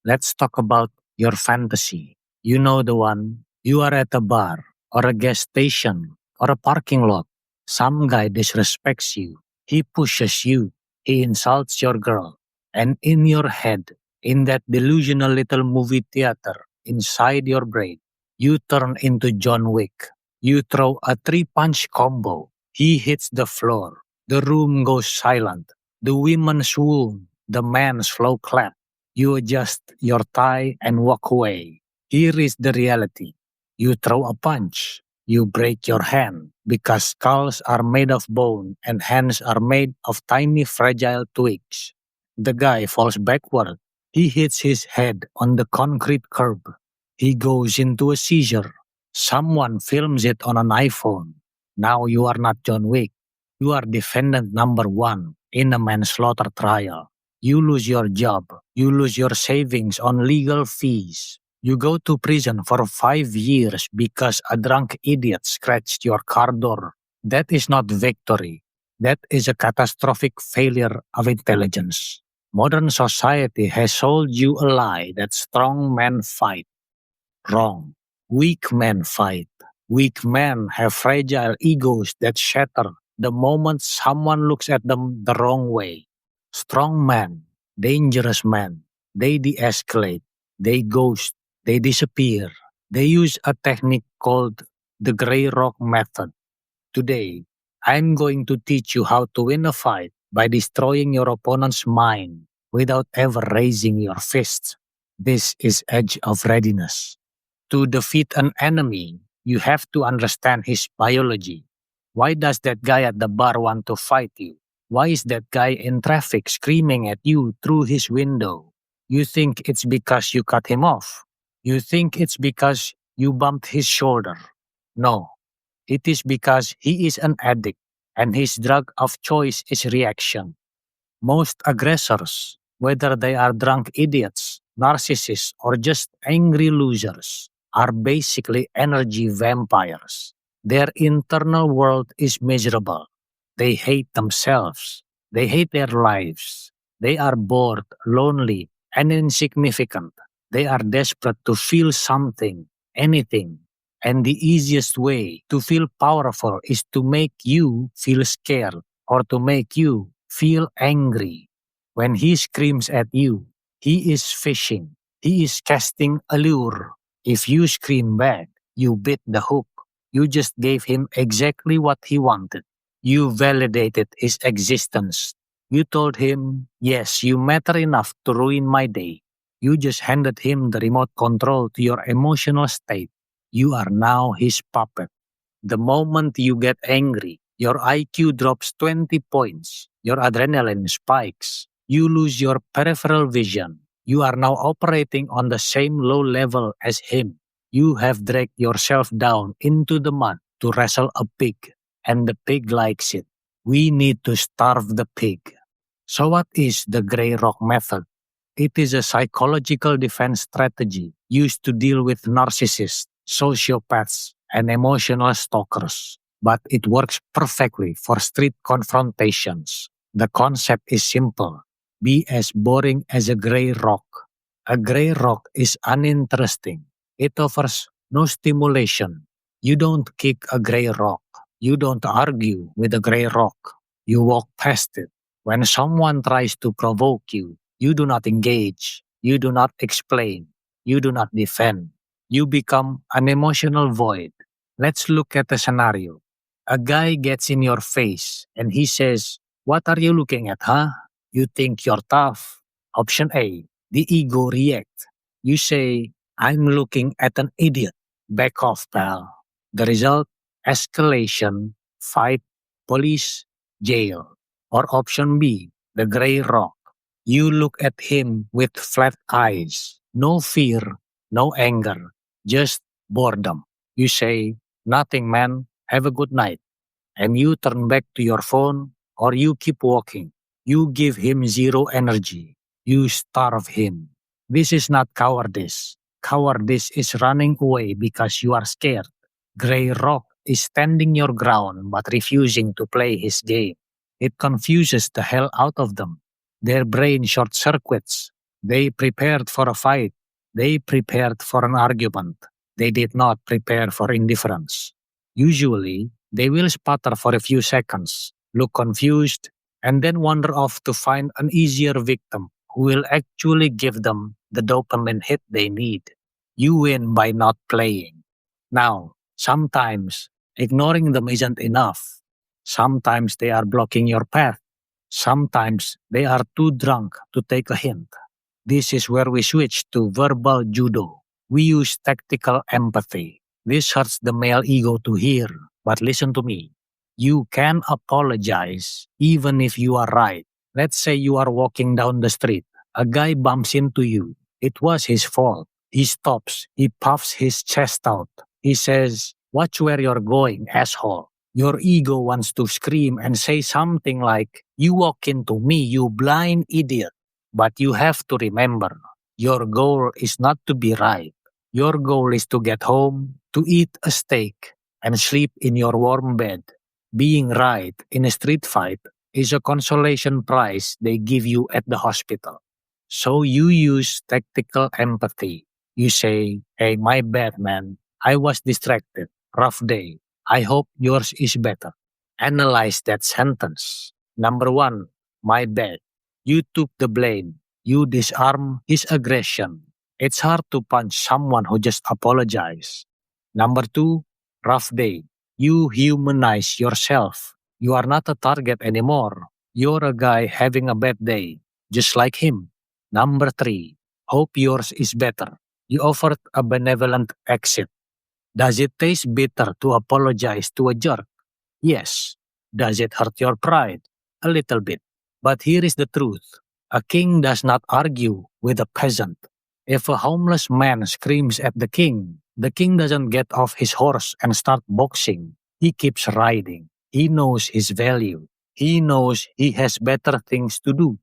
Let's talk about your fantasy. You know the one. You are at a bar, or a gas station, or a parking lot. Some guy disrespects you. He pushes you. He insults your girl. And in your head, in that delusional little movie theater inside your brain, you turn into John Wick. You throw a three-punch combo. He hits the floor. The room goes silent. The women swoon. The man slow clap. You adjust your tie and walk away. Here is the reality. You throw a punch. You break your hand because skulls are made of bone and hands are made of tiny fragile twigs. The guy falls backward. He hits his head on the concrete curb. He goes into a seizure. Someone films it on an iPhone. Now you are not John Wick. You are defendant number one in a manslaughter trial. You lose your job. You lose your savings on legal fees. You go to prison for 5 years because a drunk idiot scratched your car door. That is not victory. That is a catastrophic failure of intelligence. Modern society has sold you a lie that strong men fight. Wrong. Weak men fight. Weak men have fragile egos that shatter the moment someone looks at them the wrong way. Strong men, dangerous men, they de-escalate, they ghost, they disappear. They use a technique called the gray rock method. Today, I'm going to teach you how to win a fight by destroying your opponent's mind without ever raising your fists. This is Edge of Readiness. To defeat an enemy, you have to understand his biology. Why does that guy at the bar want to fight you? Why is that guy in traffic screaming at you through his window? You think it's because you cut him off. You think it's because you bumped his shoulder. No, it is because he is an addict and his drug of choice is reaction. Most aggressors, whether they are drunk idiots, narcissists, or just angry losers, are basically energy vampires. Their internal world is miserable. They hate themselves. They hate their lives. They are bored, lonely, and insignificant. They are desperate to feel something, anything. And the easiest way to feel powerful is to make you feel scared or to make you feel angry. When he screams at you, he is fishing. He is casting a lure. If you scream back, you bit the hook. You just gave him exactly what he wanted. You validated his existence. You told him, yes, you matter enough to ruin my day. You just handed him the remote control to your emotional state. You are now his puppet. The moment you get angry, your IQ drops 20 points. Your adrenaline spikes. You lose your peripheral vision. You are now operating on the same low level as him. You have dragged yourself down into the mud to wrestle a pig, and the pig likes it. We need to starve the pig. So, what is the gray rock method? It is a psychological defense strategy used to deal with narcissists, sociopaths, and emotional stalkers. But it works perfectly for street confrontations. The concept is simple. Be as boring as a gray rock. A gray rock is uninteresting. It offers no stimulation. You don't kick a gray rock. You don't argue with a gray rock. You walk past it. When someone tries to provoke you, you do not engage. You do not explain. You do not defend. You become an emotional void. Let's look at a scenario. A guy gets in your face and he says, "What are you looking at, huh? You think you're tough." Option A, the ego react. You say, "I'm looking at an idiot." Back off, pal. The result, escalation, fight, police, jail. Or option B, the gray rock. You look at him with flat eyes. No fear, no anger, just boredom. You say, "Nothing, man. Have a good night." And you turn back to your phone or you keep walking. You give him zero energy. You starve him. This is not cowardice. Cowardice is running away because you are scared. Grey Rock is standing your ground but refusing to play his game. It confuses the hell out of them. Their brain short circuits. They prepared for a fight. They prepared for an argument. They did not prepare for indifference. Usually, they will sputter for a few seconds, look confused, and then wander off to find an easier victim who will actually give them the dopamine hit they need. You win by not playing. Now, sometimes ignoring them isn't enough. Sometimes they are blocking your path. Sometimes they are too drunk to take a hint. This is where we switch to verbal judo. We use tactical empathy. This hurts the male ego to hear, but listen to me. You can apologize even if you are right. Let's say you are walking down the street. A guy bumps into you. It was his fault. He stops. He puffs his chest out. He says, "Watch where you're going, asshole." Your ego wants to scream and say something like, "You walk into me, you blind idiot." But you have to remember, your goal is not to be right. Your goal is to get home, to eat a steak, and sleep in your warm bed. Being right in a street fight is a consolation prize they give you at the hospital. So you use tactical empathy. You say, "Hey, my bad, man. I was distracted. Rough day. I hope yours is better." Analyze that sentence. Number one, my bad. You took the blame. You disarm his aggression. It's hard to punch someone who just apologized. Number two, rough day. You humanize yourself. You are not a target anymore. You're a guy having a bad day, just like him. Number three, hope yours is better. You offered a benevolent exit. Does it taste bitter to apologize to a jerk? Yes. Does it hurt your pride? A little bit. But here is the truth. A king does not argue with a peasant. If a homeless man screams at the king doesn't get off his horse and start boxing. He keeps riding. He knows his value. He knows he has better things to do.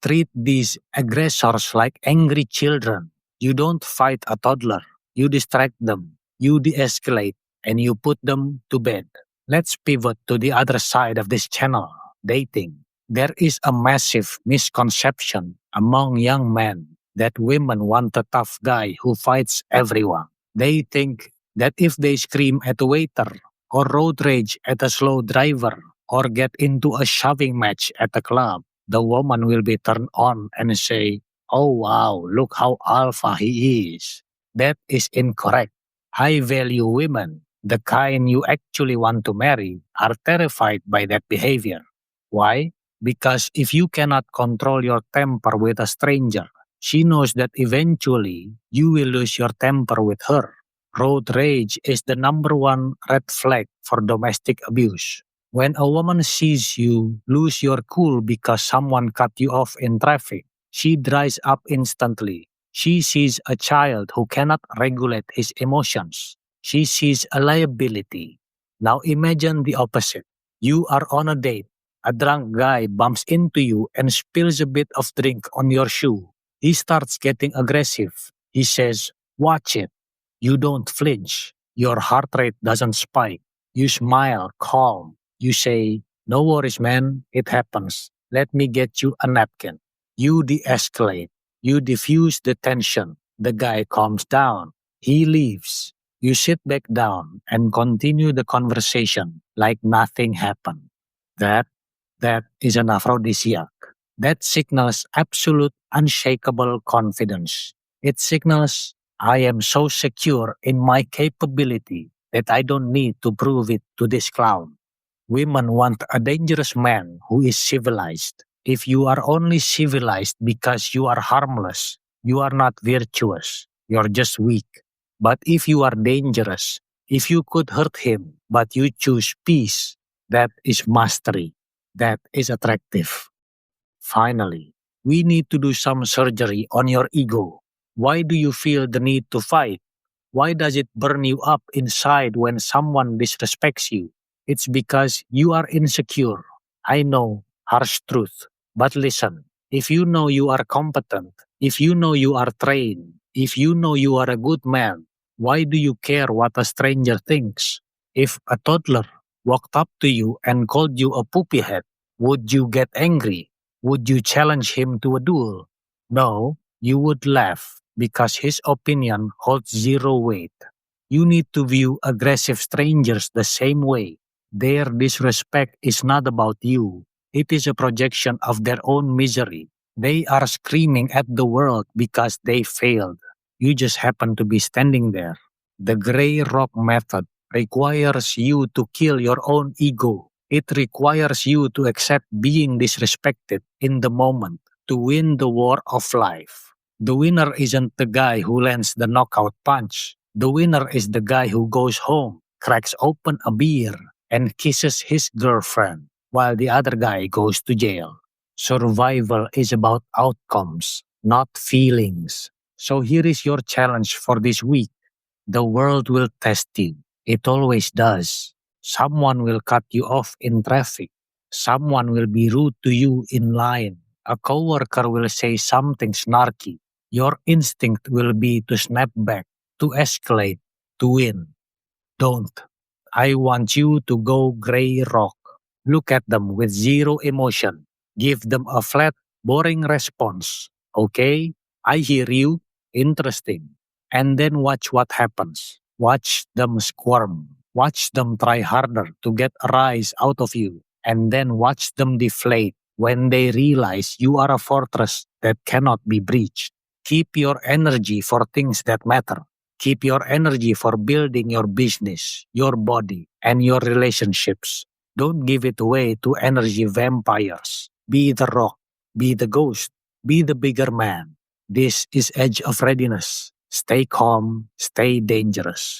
Treat these aggressors like angry children. You don't fight a toddler. You distract them. You de-escalate and you put them to bed. Let's pivot to the other side of this channel, dating. There is a massive misconception among young men that women want a tough guy who fights everyone. They think that if they scream at a waiter, or road rage at a slow driver, or get into a shoving match at a club, the woman will be turned on and say, "Oh wow, look how alpha he is." That is incorrect. High value women, the kind you actually want to marry, are terrified by that behavior. Why? Because if you cannot control your temper with a stranger, she knows that eventually you will lose your temper with her. Road rage is the number one red flag for domestic abuse. When a woman sees you lose your cool because someone cut you off in traffic, she dries up instantly. She sees a child who cannot regulate his emotions. She sees a liability. Now imagine the opposite. You are on a date. A drunk guy bumps into you and spills a bit of drink on your shoe. He starts getting aggressive. He says, "Watch it." You don't flinch. Your heart rate doesn't spike. You smile, calm. You say, "No worries, man. It happens. Let me get you a napkin." You de escalate. You diffuse the tension. The guy calms down. He leaves. You sit back down and continue the conversation like nothing happened. That that is an aphrodisiac. That signals absolute unshakable confidence. It signals, "I am so secure in my capability that I don't need to prove it to this clown." Women want a dangerous man who is civilized. If you are only civilized because you are harmless, you are not virtuous. You're just weak. But if you are dangerous, if you could hurt him, but you choose peace, that is mastery. That is attractive. Finally, we need to do some surgery on your ego. Why do you feel the need to fight? Why does it burn you up inside when someone disrespects you? It's because you are insecure. I know, harsh truth. But listen, if you know you are competent, if you know you are trained, if you know you are a good man, why do you care what a stranger thinks? If a toddler walked up to you and called you a poopy head, would you get angry? Would you challenge him to a duel? No, You would laugh because his opinion holds zero weight. You need to view aggressive strangers the same way. Their disrespect is not about you. It is a projection of their own misery. They are screaming at the world because they failed. You just happen to be standing there. The gray rock method requires you to kill your own ego. It requires you to accept being disrespected in the moment to win the war of life. The winner isn't the guy who lands the knockout punch. The winner is the guy who goes home, cracks open a beer, and kisses his girlfriend while the other guy goes to jail. Survival is about outcomes, not feelings. So here is your challenge for this week. The world will test you. It always does. Someone will cut you off in traffic. Someone will be rude to you in line. A coworker will say something snarky. Your instinct will be to snap back, to escalate, to win. Don't. I want you to go gray rock. Look at them with zero emotion. Give them a flat, boring response. Okay, I hear you. Interesting. And then watch what happens. Watch them squirm. Watch them try harder to get a rise out of you. And then watch them deflate when they realize you are a fortress that cannot be breached. Keep your energy for things that matter. Keep your energy for building your business, your body, and your relationships. Don't give it away to energy vampires. Be the rock, be the ghost, be the bigger man. This is Edge of Readiness. Stay calm, stay dangerous.